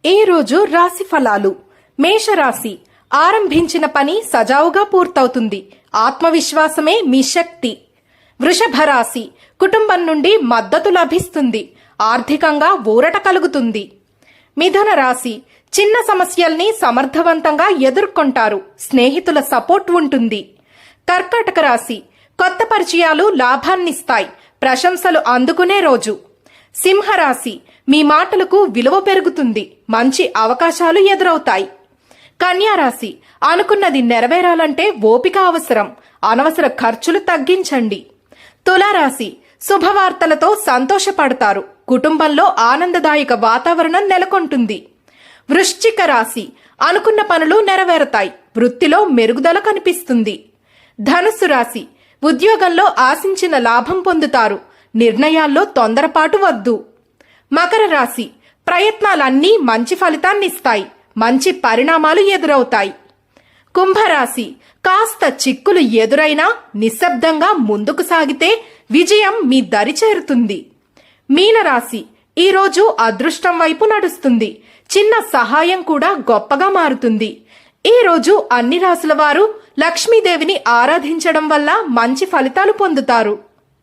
ఈ రోజు రాశి ఫలాలు. మేషరాశి, ఆరంభించిన పని సజావుగా పూర్తవుతుంది. ఆత్మవిశ్వాసమే మీ శక్తి. వృషభ రాశి, కుటుంబం నుండి మద్దతు లభిస్తుంది. ఆర్థికంగా ఊరట కలుగుతుంది. మిథున రాశి, చిన్న సమస్యల్ని సమర్థవంతంగా ఎదుర్కొంటారు. స్నేహితుల సపోర్ట్ ఉంటుంది. కర్కాటక రాశి, కొత్త పరిచయాలు లాభాన్నిస్తాయి. ప్రశంసలు అందుకునే రోజు. సింహరాశి, మీ మాటలకు విలువ పెరుగుతుంది. మంచి అవకాశాలు ఎదురవుతాయి. కన్యారాశి, అనుకున్నది నెరవేరాలంటే ఓపిక అవసరం. అనవసర ఖర్చులు తగ్గించండి. తులారాశి, శుభవార్తలతో సంతోషపడతారు. కుటుంబంలో ఆనందదాయక వాతావరణం నెలకొంటుంది. వృశ్చిక రాశి, అనుకున్న పనులు నెరవేరుతాయి. వృత్తిలో మెరుగుదల కనిపిస్తుంది. ధనుస్సు రాశి, ఉద్యోగంలో ఆశించిన లాభం పొందుతారు. నిర్ణయాల్లో తొందరపాటు వద్దు. మకర రాశి, ప్రయత్నాలన్నీ మంచి ఫలితాన్నిస్తాయి. మంచి పరిణామాలు ఎదురవుతాయి. కుంభరాశి, కాస్త చిక్కులు ఎదురైనా నిశ్శబ్దంగా ముందుకు సాగితే విజయం మీ దరి చేరుతుంది. మీనరాశి, ఈరోజు అదృష్టం వైపు నడుస్తుంది. చిన్న సహాయం కూడా గొప్పగా మారుతుంది. ఈ రోజు అన్ని రాశుల వారు లక్ష్మీదేవిని ఆరాధించడం వల్ల మంచి ఫలితాలు పొందుతారు.